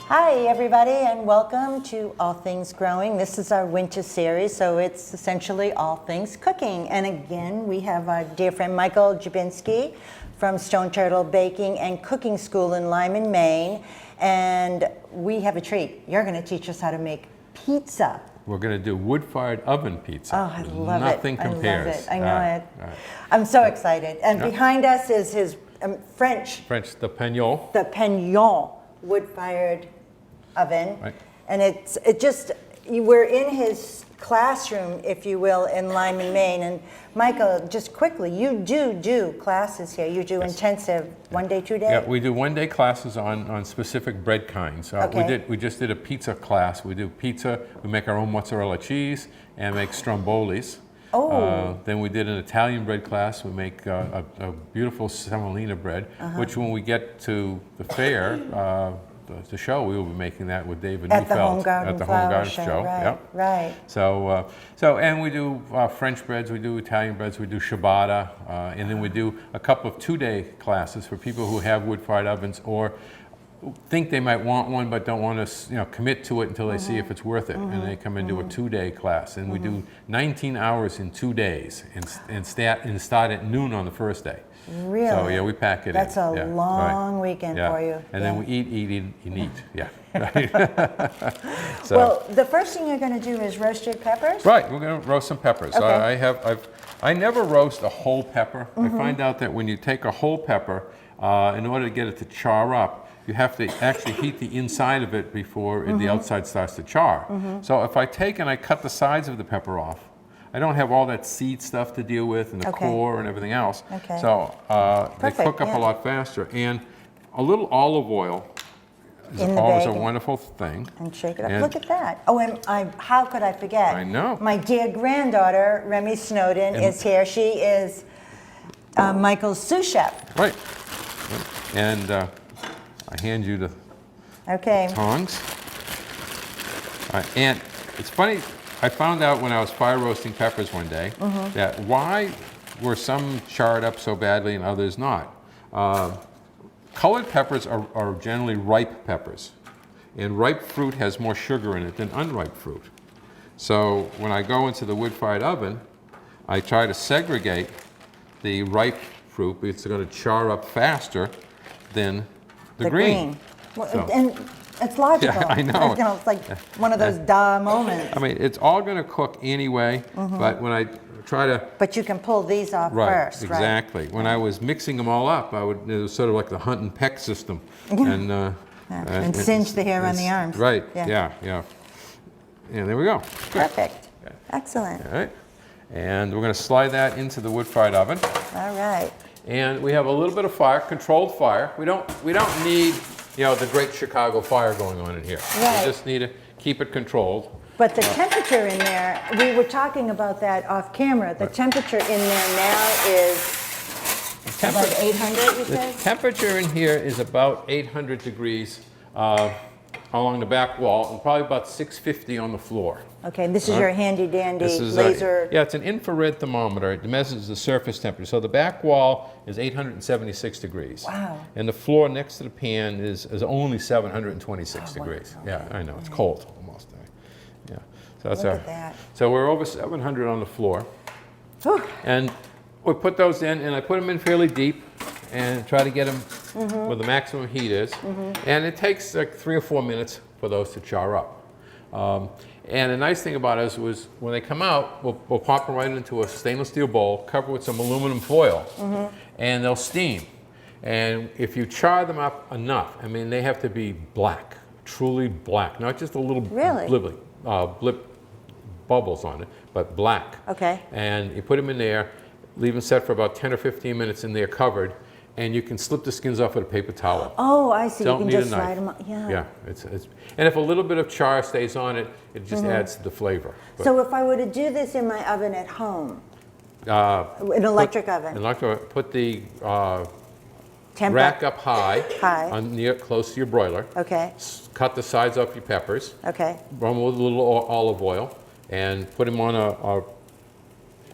Hi, everybody, and welcome to All Things Growing. This is our winter series, so it's essentially all things cooking. And again, we have our dear friend Michael Jubinsky from Stone Turtle Baking and Cooking School in Lyman, Maine. And we have a treat. You're going to teach us how to make pizza. We're going to do wood-fired oven pizza. Oh, I love it. Nothing compares. I love it. I know it. Right. I'm so excited. And behind us is his French, the pignon. the pignon wood-fired oven. Right. And we're in his classroom, if you will, in Lyman, Maine. And Michael, just quickly, you do classes here. You do intensive 1 day, 2 day? Yeah, we do 1 day classes on specific bread kinds. Okay. We just did a pizza class. We do pizza, we make our own mozzarella cheese and make strombolis. Oh. Then we did an Italian bread class. We make a beautiful semolina bread, which when we get to the fair, the show, we will be making that with David At the Neufeld Home Garden at the Flower Home Garden Show. Show. Right, Yep. right. So and we do French breads, we do Italian breads, we do ciabatta, and then we do a couple of 2 day classes for people who have wood-fired ovens or think they might want one but don't want to commit to it until they see if it's worth it, and they come and do a 2 day class, and we do 19 hours in 2 days and start at noon on the first day. Really? So yeah, we pack it That's in. a long weekend for you. And then we eat, and eat. Yeah. Right. Well, the first thing you're going to do is roasted peppers? Right, we're going to roast some peppers. Okay. I never roast a whole pepper. I find out that when you take a whole pepper, in order to get it to char up, you have to actually heat the inside of it before the outside starts to char. So if I take and I cut the sides of the pepper off, I don't have all that seed stuff to deal with and the core and everything else. Okay. So they cook up a lot faster. And a little olive oil is always a wonderful thing. And shake it up. Look at that. Oh, and how could I forget? I know. My dear granddaughter, Remy Snowden, is here. She is Michael's sous chef. Right. And I hand you the tongs. And it's funny, I found out when I was fire roasting peppers one day that why were some charred up so badly and others not. Colored peppers are generally ripe peppers, and ripe fruit has more sugar in it than unripe fruit. So when I go into the wood-fired oven, I try to segregate the ripe fruit because it's going to char up faster than the green. Well, and it's logical. Yeah, I know. It's like one of those duh moments. I mean, it's all going to cook anyway, but when I try to... But you can pull these off first, right? Exactly. When I was mixing them all up, it was sort of like the hunt and peck system. And singe the hair on the arms. Right, yeah. And there we go. Perfect. Excellent. All right. And we're going to slide that into the wood-fired oven. All right. And we have a little bit of fire, controlled fire. We don't need, the great Chicago fire going on in here. Right. We just need to keep it controlled. But the temperature in there, we were talking about that off camera. The temperature in there now is about 800, you said? The temperature in here is about 800 degrees along the back wall and probably about 650 on the floor. Okay, this is your handy dandy laser. Yeah, it's an infrared thermometer. It measures the surface temperature. So the back wall is 876 degrees. Wow. And the floor next to the pan is only 726 degrees. Wow. Yeah, I know, it's cold almost. Yeah. So that's Look at that. So we're over 700 on the floor. Whew. And we put those in, and I put them in fairly deep and try to get them where the maximum heat is. And it takes like 3 or 4 minutes for those to char up. And the nice thing about it was when they come out, we'll pop them right into a stainless steel bowl, cover with some aluminum foil, and they'll steam. And if you char them up enough, I mean, they have to be black, truly black, not just a little blip bubbles on it, but black. Okay. And you put them in there, leave them set for about 10 or 15 minutes in there covered, and you can slip the skins off with a paper towel. Oh, I see. Don't you can need just a knife. slide them up. Yeah. Yeah, and if a little bit of char stays on it, it just adds to the flavor. But So if I were to do this in my oven at home, an electric oven, put the temp rack up high, high, close to your broiler. Okay. Cut the sides off your peppers. Okay. Run with a little olive oil, and put them on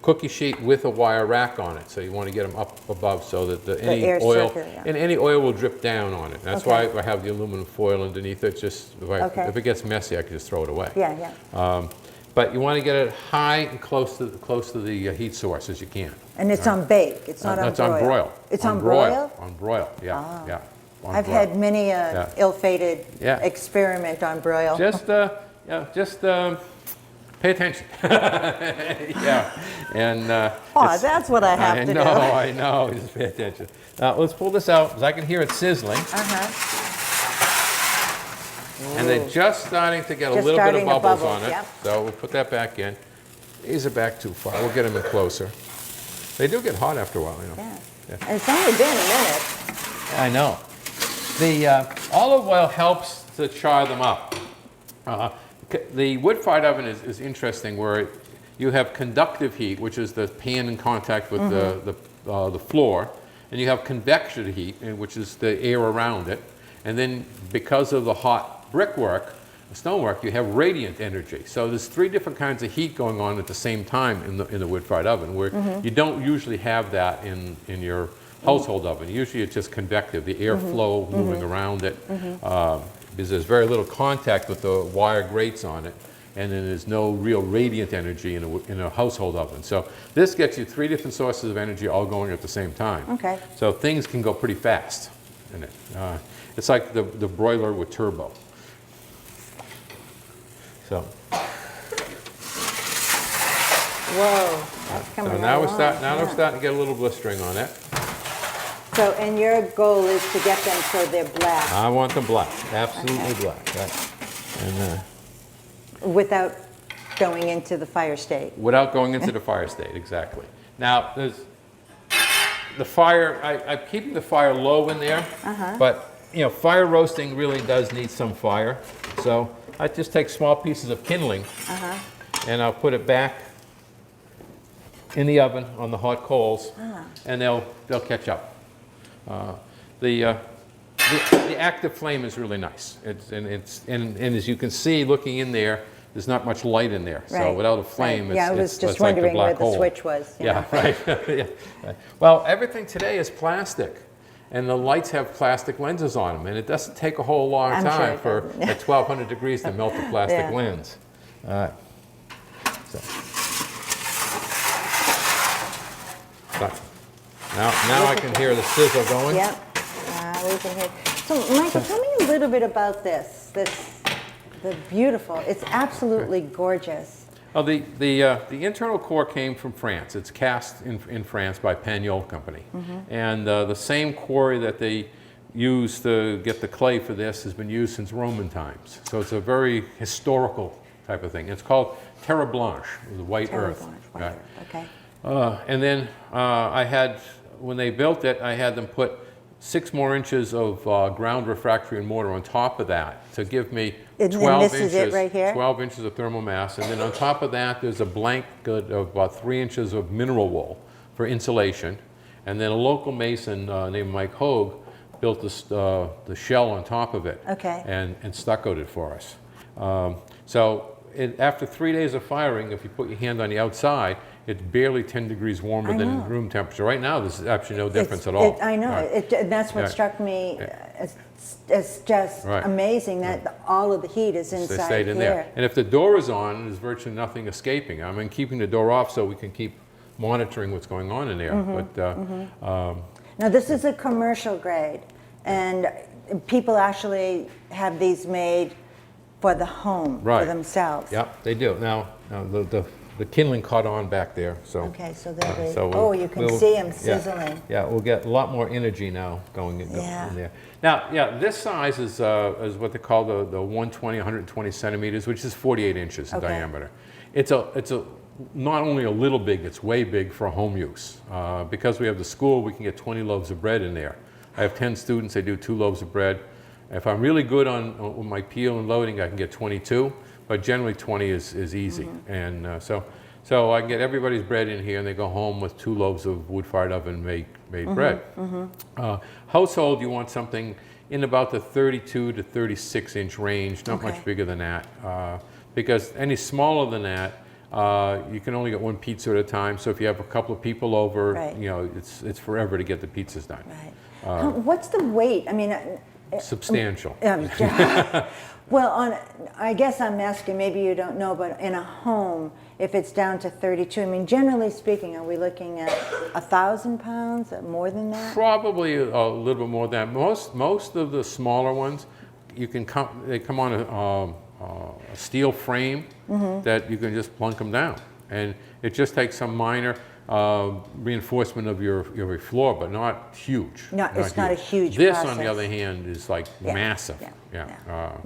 cookie sheet with a wire rack on it. So you want to get them up above so that any air oil circular, yeah. and any oil will drip down on it. That's Okay. why I have the aluminum foil underneath it. Just if it gets messy, I can just throw it away. Yeah, yeah. But you want to get it high and close to the heat source as you can. And it's on bake. It's not on That's broil. on broil. It's on broil? On broil, yeah, yeah. On I've broil. had many ill-fated Yeah. experiment on broil. Just pay attention. Yeah, and That's what I have to do. I know. Just pay attention. Now let's pull this out because I can hear it sizzling, and they're just starting to get a Just little bit of starting to bubbles bubble, on it. yep. So we'll put that back in. These are back too far. We'll get them in closer. They do get hot after a while, you know. Yeah. And it's only been a minute. I know. The olive oil helps to char them up. The wood-fired oven is interesting where you have conductive heat, which is the pan in contact with the floor, and you have convective heat, which is the air around it. And then because of the hot brickwork, the stonework, you have radiant energy. So there's 3 different kinds of heat going on at the same time in the wood-fired oven, where you don't usually have that in your household oven. Usually it's just convective, the airflow moving around it, because there's very little contact with the wire grates on it, and then there's no real radiant energy in a household oven. So this gets you 3 different sources of energy all going at the same time. Okay. So things can go pretty fast in it. It's like the broiler with turbo. So. Whoa, that's coming So now along. we're starting to get a little blistering on it. So, and your goal is to get them so they're black I want them black, absolutely black. Right. And without going into the fire state. without going into the fire state, exactly. Now, there's the fire. I'm keeping the fire low in there, but you know, fire roasting really does need some fire. So I just take small pieces of kindling, and I'll put it back in the oven on the hot coals, and they'll catch up. The active flame is really nice. And as you can see, looking in there, there's not much light in there. So Right, without a flame, right. Yeah, I was it's just like the wondering where black the hole. switch was. Yeah, right. Yeah. Right. Well, everything today is plastic, and the lights have plastic lenses on them, and it doesn't take a whole long I'm sure time it for doesn't. at 1200 degrees to melt the plastic Yeah. lens. All right. So. Now I can hear the sizzle going. Yep, we can hear. So, Michael, tell me a little bit about this. The beautiful. It's absolutely gorgeous. Oh, the internal core came from France. It's cast in France by Pagnol Company, and the same quarry that they used to get the clay for this has been used since Roman times. So it's a very historical type of thing. It's called terre blanche, the white Terre earth. Blanche, white Right. earth, okay. And then when they built it, I had them put 6 more inches of ground refractory and mortar on top of that to give me And 12 this inches. is it right here? 12 inches of thermal mass, and then on top of that, there's a blanket of about 3 inches of mineral wool for insulation, and then a local mason named Mike Hogue built the shell on top of it, Okay. and stuccoed it for us. After 3 days of firing, if you put your hand on the outside, it's barely 10 degrees warmer I know. than room temperature. Right now, there's actually no difference at all. I know. Right. And that's what Yeah. struck me as just Right. amazing that all of the heat is They inside stayed in here. there. And if the door is on, there's virtually nothing escaping. I mean, keeping the door off so we can keep monitoring what's going on in there. Now, this is a commercial grade, and people actually have these made for the home, Right. for themselves. Yep, they do. Now the kindling caught on back there, so. Okay, so they'll be, so oh, you can see them sizzling. Yeah, we'll get a lot more energy now going in Yeah. there. Now, yeah, this size is what they call the 120, 120 centimeters, which is 48 inches in Okay. diameter. It's not only a little big, it's way big for home use. Because we have the school, we can get 20 loaves of bread in there. I have 10 students, they do 2 loaves of bread. If I'm really good on my peel and loading, I can get 22, but generally 20 is easy. And so I can get everybody's bread in here, and they go home with 2 loaves of wood-fired oven made bread. Household, you want something in about the 32 to 36 inch range, not Okay. much bigger than that, because any smaller than that, you can only get one pizza at a time. So if you have a couple of people over, Right. you know, it's forever to get the pizzas done. Right. What's the weight? I mean, Substantial. well, I guess I'm asking, maybe you don't know, but in a home, if it's down to 32, I mean, generally speaking, are we looking at 1,000 pounds, more than that? Probably a little bit more than that. Most of the smaller ones, they come on a steel frame that you can just plunk them down, and it just takes some minor reinforcement of your floor, but not huge. It's not a huge This, process. on the other hand, is like massive. Well,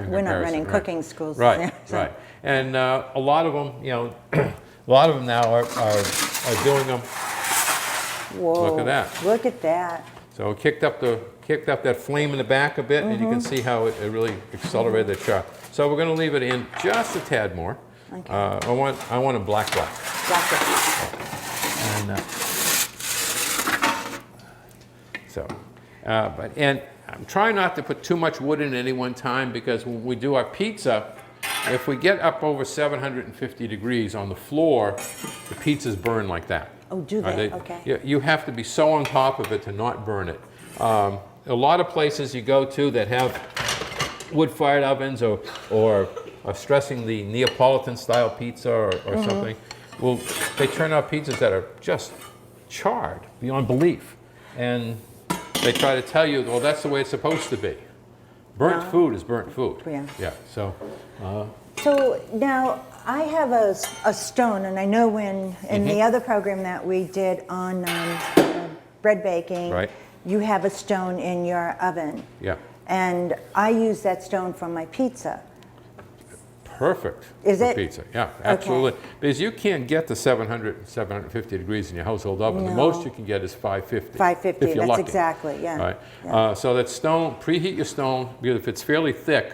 we're not running cooking schools. Right, there, so. right. And a lot of them, you know, a lot of them now are doing them. Whoa! Look at that. Look at that. So it kicked up that flame in the back a bit, and you can see how it really accelerated the char. So we're going to leave it in just a tad more. Okay. I want a black. And and I'm trying not to put too much wood in at any one time, because when we do our pizza, if we get up over 750 degrees on the floor, the pizzas burn like that. Oh, do they? Okay. You have to be so on top of it to not burn it. A lot of places you go to that have wood-fired ovens or are stressing the Neapolitan-style pizza or something, well, they turn out pizzas that are just charred beyond belief. And they try to tell you, well, that's the way it's supposed to be. Burnt food is burnt food. Yeah. So now I have a stone, and I know when in the other program that we did on bread baking, right. You have a stone in your oven. Yeah. And I use that stone for my pizza. Perfect Is for it? pizza. Yeah, absolutely. Okay. Because you can't get to 750 degrees in your household oven. The No. most you can get is 550. 550, if you're that's lucky. exactly, yeah. Right. Yeah. So that stone, preheat your stone, because if it's fairly thick,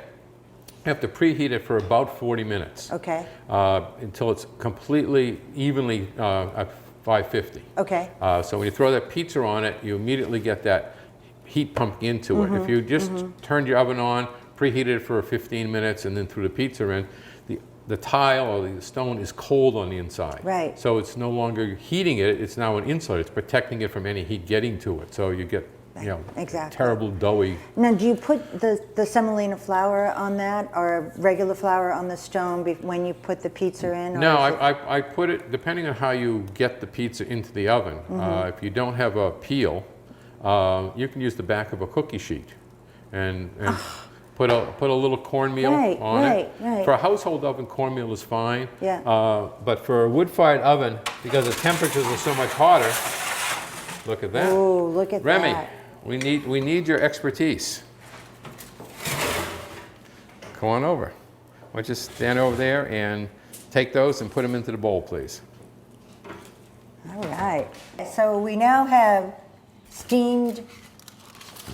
you have to preheat it for about 40 minutes. Okay. Until it's completely evenly at 550. Okay. So when you throw that pizza on it, you immediately get that heat pumping into it. If you just turned your oven on, preheated it for 15 minutes, and then threw the pizza in, the tile or the stone is cold on the inside. Right. So it's no longer heating it, it's now an insulator. It's protecting it from any heat getting to it. So you get, you know, Exactly. terrible doughy. Now, do you put the semolina flour on that, or regular flour on the stone when you put the pizza in? Or No, is it- I put it, depending on how you get the pizza into the oven. If you don't have a peel, you can use the back of a cookie sheet and put a little cornmeal on it. Right. For a household oven, cornmeal is fine. Yeah. But for a wood-fired oven, because the temperatures are so much hotter, look at that. Oh, look at Remy, that. we need your expertise. Come on over. Why don't you stand over there and take those and put them into the bowl, please. All right. So we now have steamed.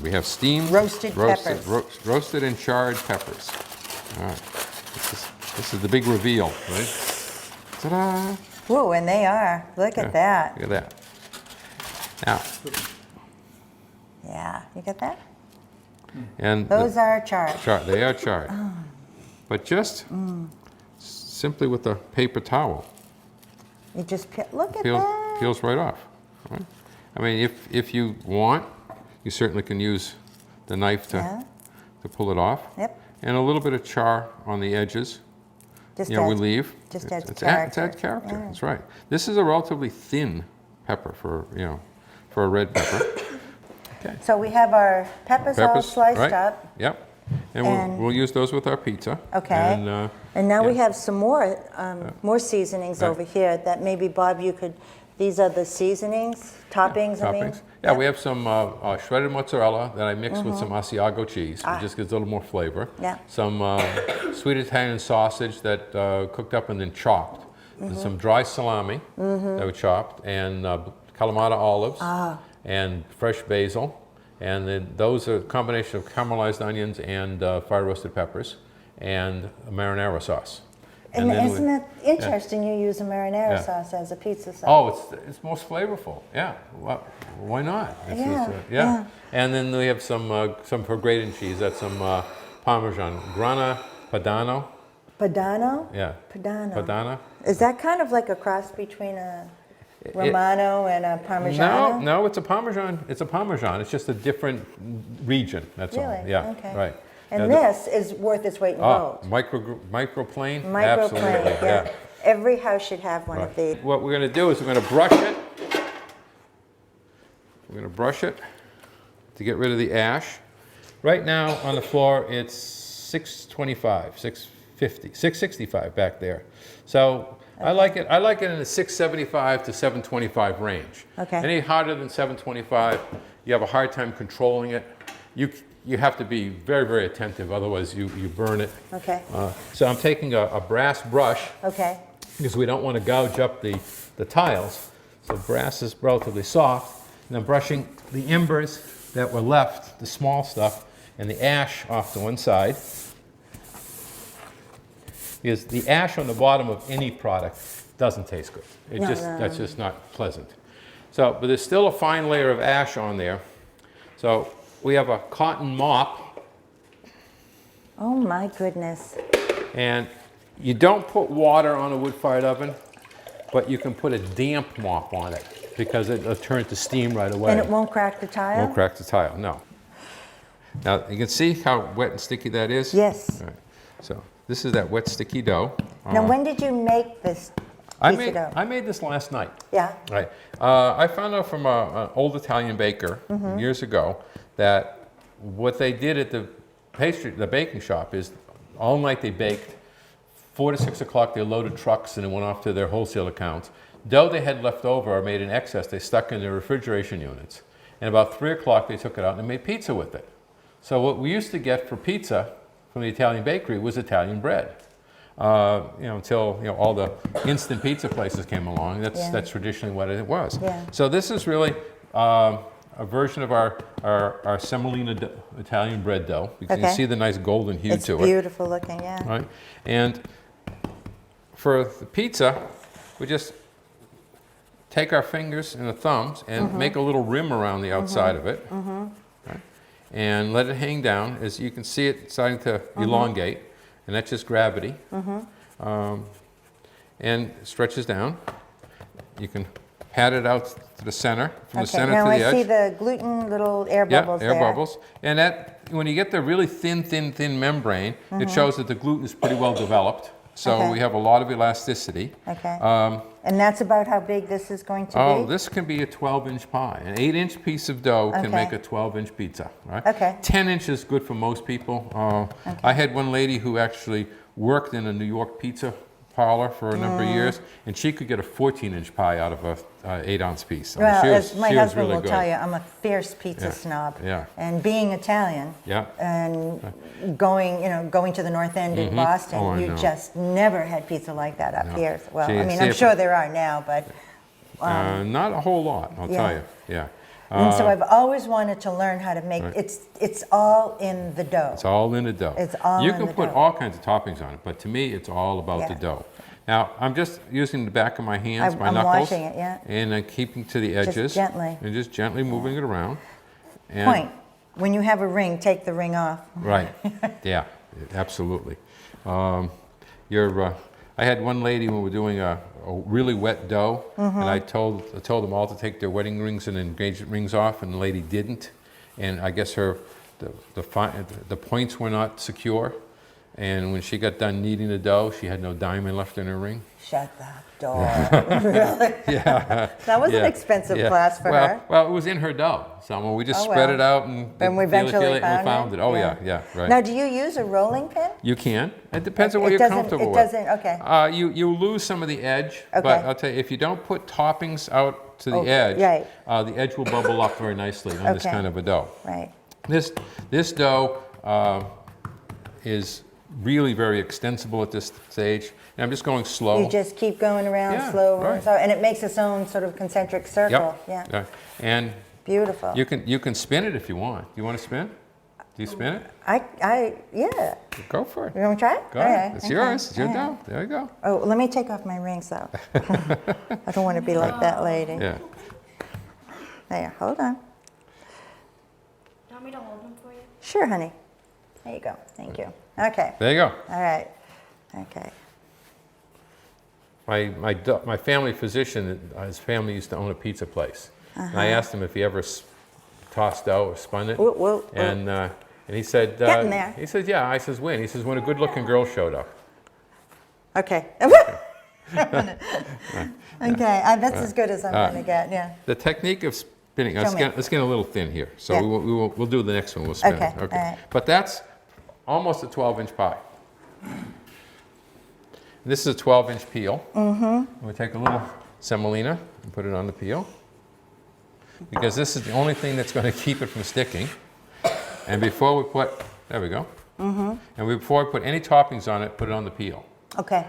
We have steamed, Roasted peppers. roasted and charred peppers. All right. This is the big reveal, right? Ta-da! Whoa, and they are. Look at that. Look at that. Now, Yeah, you get that? and Those are charred. they are charred, but just simply with a paper towel, You just look at that. peels right off. All right? I mean, if you want, you certainly can use the knife to pull it off. Yep. And a little bit of char on the edges. Just We adds- leave. just adds It character. adds character. Yeah. That's right. This is a relatively thin pepper for a red pepper. Okay. So we have our peppers all sliced right? up. Yep. And, And- we'll use those with our pizza. Okay. And, now we yeah. have some more seasonings over here that maybe, Bob, you could, these are the seasonings, toppings, I mean? toppings. Yeah, we have some shredded mozzarella that I mixed with some Asiago cheese. It just gives a little more flavor. Yeah. Some sweet Italian sausage that cooked up and then chopped. And some dry salami that we chopped, and Kalamata olives, and fresh basil. And then those are a combination of caramelized onions and fire roasted peppers, and a marinara sauce. And then isn't it interesting you use a marinara Yeah. sauce as a pizza sauce? Oh, it's most flavorful. Yeah, why not? Yeah. And then we have some for grated cheese. That's some Parmesan, Grana Padano, Padano? Yeah. Padano. Padana. Is that kind of like a cross between a Romano and a Parmigiano? No, it's a Parmesan. It's a Parmesan. It's just a different region. That's all. Really? Yeah. Okay. Right. And this is worth its weight in gold. Microplane. Microplane, Absolutely. yeah. Every house should have one of these. What we're going to do is we're going to brush it. We're going to brush it to get rid of the ash. Right now on the floor it's 625, 650, 665 back there. So I like it in the 675 to 725 range. Okay. Any harder than 725, you have a hard time controlling it. You have to be very, very attentive, otherwise you burn it. Okay. So I'm taking a brass brush. Okay. Because we don't want to gouge up the tiles. So brass is relatively soft. And I'm brushing the embers that were left, the small stuff, and the ash off to one side. Because the ash on the bottom of any product doesn't taste good. That's just not pleasant. So, but there's still a fine layer of ash on there. So we have a cotton mop. Oh my goodness. And you don't put water on a wood-fired oven, but you can put a damp mop on it because it'll turn to steam right away. And it won't crack the tile? Won't crack the tile, no. Now, you can see how wet and sticky that is? Yes. All right. So this is that wet, sticky dough. Now, when did you make this piece of dough? I made this last night. Yeah. Right. I found out from an old Italian baker years ago that what they did at the baking shop is all night they baked. 4 to 6 o'clock, they loaded trucks and it went off to their wholesale accounts. Dough they had left over or made in excess, they stuck in their refrigeration units. And about 3 o'clock, they took it out and they made pizza with it. So what we used to get for pizza from the Italian bakery was Italian bread. Until all the instant pizza places came along. That's traditionally what it was. Yeah. So this is really a version of our semolina Italian bread dough. You can see the nice golden hue to it. It's beautiful looking, yeah. Right, and for the pizza, we just take our fingers and the thumbs and make a little rim around the outside of it, right? And let it hang down. As you can see it starting to elongate, and that's just gravity. And it stretches down. You can pat it out to the center, from the center now to the edge. I see the gluten little air bubbles air there. bubbles. And that, when you get the really thin membrane, it shows that the gluten is pretty well developed. So we have a lot of elasticity. Okay. And that's about how big this is going to be? Oh, this can be a 12-inch pie. An 8-inch piece of dough can make a 12-inch pizza, right? Okay. 10 inches is good for most people. I had one lady who actually worked in a New York pizza parlor for a number of years, and she could get a 14-inch pie out of a 8-ounce piece. I mean, Well, she as my was husband really will good. tell you, I'm a fierce pizza snob. Yeah. And being Italian and going to the North End in Boston, Oh, I you know. just never had pizza like that up here. Well, See- I mean, see I'm if- sure there are now, but Not a whole lot, I'll tell you. Yeah. and so I've always wanted to learn how to make it's all in the dough. It's all in the dough. It's all You in can the put dough. all kinds of toppings on it, but to me, it's all about the dough. Now, I'm just using the back of my hands, my I'm knuckles, watching it, yeah. and keeping to the edges. gently. And just gently moving it around. And Point. When you have a ring, take the ring off. Right. Yeah, absolutely. I had one lady when we were doing a really wet dough, and I told them all to take their wedding rings and engagement rings off, and the lady didn't. And I guess the points were not secure. And when she got done kneading the dough, she had no diamond left in her ring. Shut the door. Really? Yeah. That was an expensive class for her. Well, it was in her dough. So when we just spread it out and we eventually feel it, and we found found it? it. Oh Yeah. yeah, right. Now, do you use a rolling pin? You can. It depends on what It you're doesn't- comfortable it with. doesn't- okay. You lose some of the edge, Okay. but I'll tell you, if you don't put toppings out to the edge, the edge will bubble up very nicely on this kind of a dough. Right. This dough is really very extensible at this stage. And I'm just going slow. You just keep going around Yeah, slow, right. and it makes its own sort of concentric circle. Yep. Yeah. And Beautiful. you can spin it if you want. Do you want to spin? Do you spin it? Yeah. Go for it. You want to try it? Go ahead. Okay, It's okay, yours. It's your all right. dough. There you go. Oh, let me take off my rings though. I don't want to be like that lady. Yeah. There, hold on. Do you want me to hold them for you? Sure, honey. There you go. Thank you. Okay. There you go. All right. Okay. My family physician, his family used to own a pizza place. And I asked him if he ever tossed dough or spun it. Whoa. And he said, Getting there. He said, yeah. I says, when? He says, when a good-looking girl showed up. Okay. Okay, that's as good as I'm going to get, yeah. The technique of spinning, Show me. let's get a little thin here. So Yeah. we'll do the next one, we'll spin Okay, it. all right. But that's almost a 12-inch pie. This is a 12-inch peel. Mm-hmm. We'll take a little semolina and put it on the peel, because this is the only thing that's going to keep it from sticking. And before we put, there we go. Mm-hmm. And before we put any toppings on it, put it on the peel. Okay.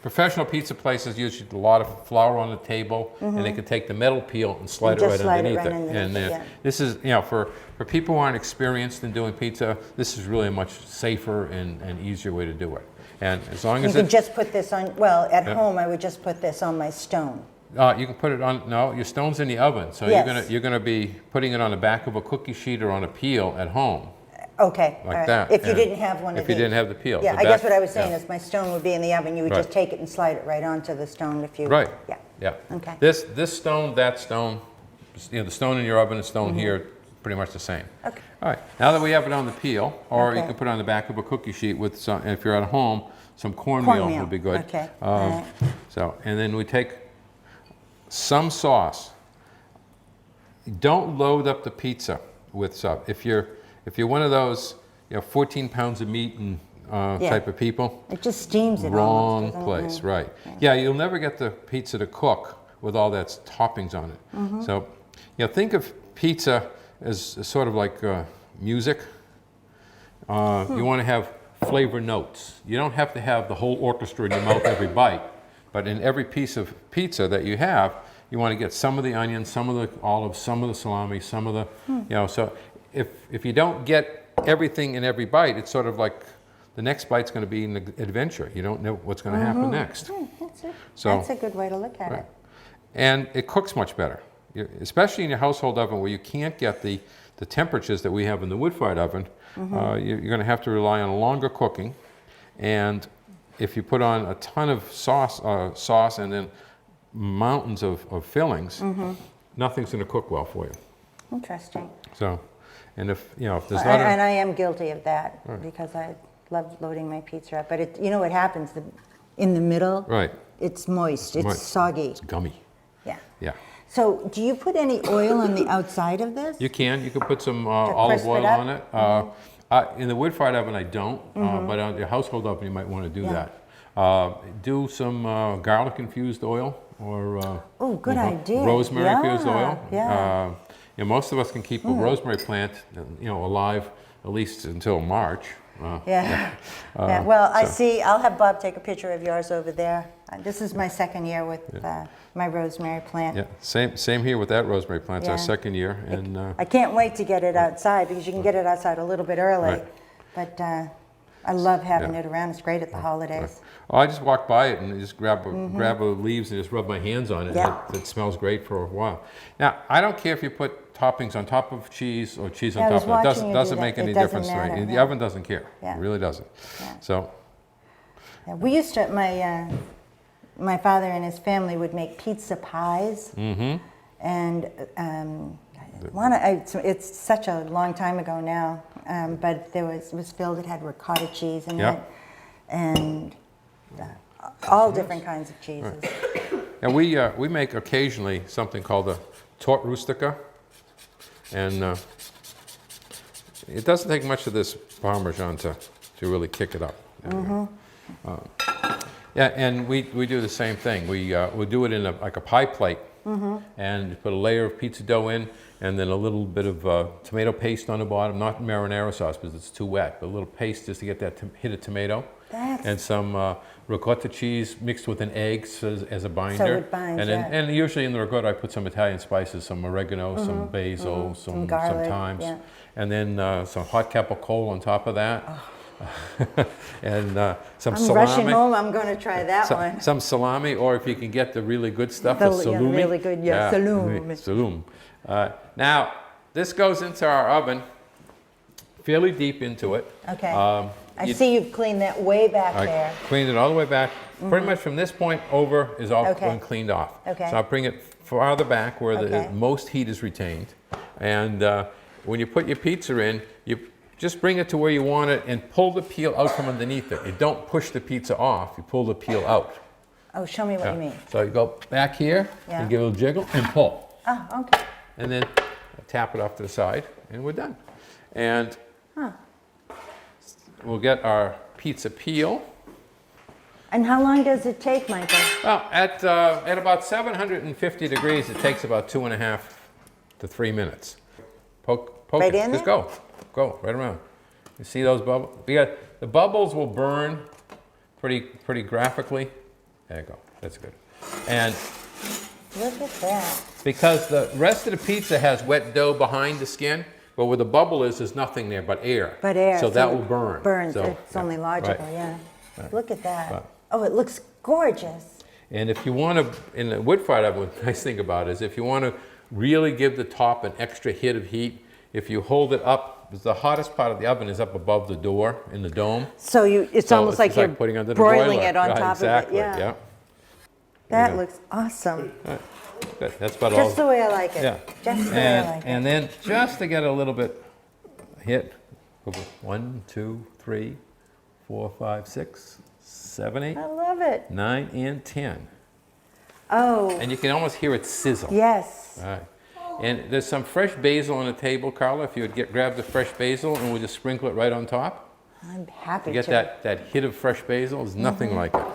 Professional pizza places use a lot of flour on the table, and they can take the metal peel and slide it right underneath it. And this is, for people who aren't experienced in doing pizza, this is really a much safer and easier way to do it. And as long as you can just put this on, well, at home I would just put this on my stone. you can put it on, no, your stone's in the oven, so Yes. you're gonna be putting it on the back of a cookie sheet or on a peel at home. Okay, Like all right. that, If you and didn't have one of if these. you didn't have the peel. Yeah, The I guess back- what I was saying yeah. is my stone would be in the oven, you would Right. just take it and slide it right onto the stone if you. Right. Yeah. Yeah. Okay. This stone, that stone, the stone in your oven and stone here, pretty much the same. Okay. All right. Now that we have it on the peel, or you Okay. can put it on the back of a cookie sheet with some, if you're at home, some cornmeal Cornmeal, would be good. okay. All right. So, and then we take some sauce. Don't load up the pizza with stuff. If you're one of those, 14 pounds of meat and type of people, It just steams it wrong almost, doesn't place, it? right. Yeah, you'll never get the pizza to cook with all that toppings on it. Mm-hmm. So, think of pizza as sort of like music. You want to have flavor notes. You don't have to have the whole orchestra in your mouth every bite, but in every piece of pizza that you have, you want to get some of the onion, some of the olives, some of the salami, some of the, so if you don't get everything in every bite, it's sort of like the next bite's going to be an adventure. You don't know what's going to happen next. That's a good way to look at it. And it cooks much better, especially in your household oven where you can't get the temperatures that we have in the wood-fired oven. You're going to have to rely on longer cooking. And if you put on a ton of sauce and then mountains of fillings, nothing's going to cook well for you. Interesting. So, and if there's not And I am guilty of that because I love loading my pizza up. But what happens, in the middle, right, it's moist, it's Moist. soggy. it's gummy. Yeah. Yeah. So do you put any oil on the outside of this? You can put some olive crisp it oil up? on it. In the wood-fired oven, I don't, but on your household oven, you might want to do Yeah. that. Do some garlic-infused oil or Oh, good idea. rosemary-infused oil. Yeah. Most of us can keep a rosemary plant, alive at least until March. Yeah. Well, I so- see. I'll have Bob take a picture of yours over there. This is my second year with my rosemary plant. Yeah, same here with that rosemary plant. It's our Yeah. second year, and I can't wait to get it outside because you can get it outside a little bit early. Right. But I love having Yeah. it around. It's great at the holidays. I just walk by it and just grab the leaves and just rub my hands on it. Yeah. And it smells great for a while. Now, I don't care if you put toppings on top of cheese or cheese on Yeah, I was top of it. watching Doesn't you doesn't do make that. any It doesn't difference to matter, me. The yeah. oven doesn't care. Yeah. It really doesn't. Yeah. So, Yeah, we used to, my father and his family would make pizza pies. And it's such a long time ago now, but it was filled, it had ricotta cheese in Yeah. it. And all different kinds of cheeses. and we make occasionally something called a torte rustica, and it doesn't take much of this Parmesan to really kick it up. Yeah, and we do the same thing. We do it in like a pie plate, and put a layer of pizza dough in, and then a little bit of tomato paste on the bottom, not marinara sauce because it's too wet, but a little paste just to get that hit of tomato, and some ricotta cheese mixed with an egg as a binder. it binds, and then, yeah. and usually in the ricotta I put some Italian spices, some oregano, some basil, some garlic, thymes, yeah. and then some hot capicola on top of that. And some I'm salami. rushing home, I'm going to try that one. Some salami, or if you can get the really good stuff, The- the yeah, salumi. really good, yeah, salumi. Salumi. Now, this goes into our oven, fairly deep into it. Okay. I see you've cleaned that way back I there. cleaned it all the way back. Pretty much from this point over is all Okay. been cleaned off. Okay. So I'll bring it farther back where Okay. the most heat is retained. And when you put your pizza in, you just bring it to where you want it and pull the peel out from underneath it. You don't push the pizza off, you pull the peel out. Oh, show me what you mean. So you go back here Yeah. and give it a little jiggle and pull. Oh, okay. And then tap it off to the side and we're done. And we'll get our pizza peel. And how long does it take, Michael? Well, at about 750 degrees, it takes about 2.5 to 3 minutes. Poke Right it. in Just there? go right around. You see those bubbles? The bubbles will burn pretty graphically. There you go. That's good. And Look at that. because the rest of the pizza has wet dough behind the skin, but where the bubble is, there's nothing there but air. But air. So that it will burn. Burns. So, It's only logical, right. yeah. Look at that. Right. Oh, it looks gorgeous. And if you want to, in the wood-fired oven, the nice thing about it is if you want to really give the top an extra hit of heat, if you hold it up, the hottest part of the oven is up above the door in the dome. So it's So almost like it's you're putting under the broiling boiler. it on Right, top exactly, of it. yeah. That go. looks awesome. Good. That's about Just the all. way I like it. Yeah. Just the way I like And it. then just to get a little bit hit, 1, 2, 3, 4, 5, 6, 7, 8, I love it. 9, and 10. Oh, And you can almost hear it sizzle. yes. All right. And there's some fresh basil on the table, Carla. If you would grab the fresh basil and we'll just sprinkle it right on top. I'm happy You get to. that hit of fresh basil. There's nothing like it.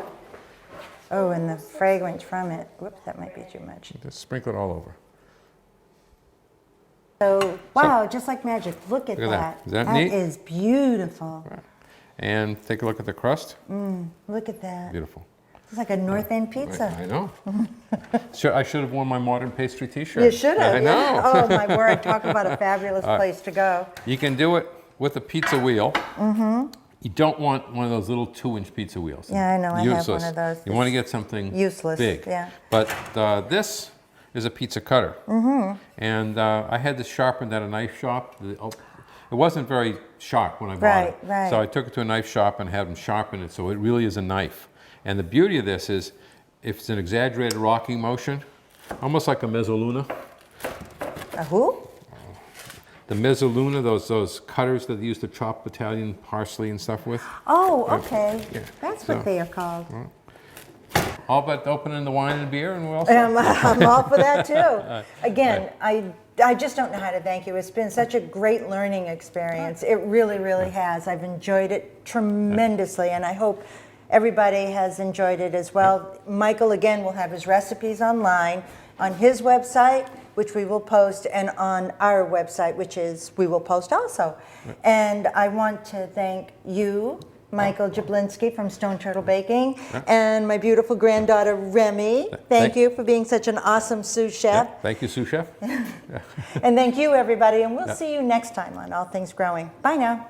Oh, and the fragrance from it. Whoops, that might be too much. Just sprinkle it all over. So, wow, just like magic. Look at Look at that. that. Is that neat? That is beautiful. And take a look at the crust. Look at that. Beautiful. It's like a North End pizza. I know. I should have worn my modern pastry T-shirt. You should have. I know. Oh, my word. Talk about a fabulous place to go. You can do it with a pizza wheel. You don't want one of those little 2-inch pizza wheels. Yeah, I know. I have one Useless. of those. You want to get something Useless, big. yeah. But this is a pizza cutter. And I had this sharpened at a knife shop. It wasn't very sharp when I bought it. Right. So I took it to a knife shop and had them sharpen it so it really is a knife. And the beauty of this is if it's an exaggerated rocking motion, almost like a mezzaluna. A who? The mezzaluna, those cutters that they used to chop Italian parsley and stuff with. Oh, okay. Yeah. That's So- what they are called. All but opening the wine and beer and we're all set. I'm all for that too. Again, I just don't know how to thank you. It's been such a great learning experience. It really, really has. I've enjoyed it tremendously, and I hope everybody has enjoyed it as well. Michael, again, will have his recipes online on his website, which we will post, and on our website, which is we will post also. And I want to thank you, Michael Jubinsky from Stone Turtle Baking, and my beautiful granddaughter, Remy. Thank you for being such an awesome sous chef. Yeah, thank you, sous chef. And thank you, everybody, and we'll see you next time on All Things Growing. Bye now.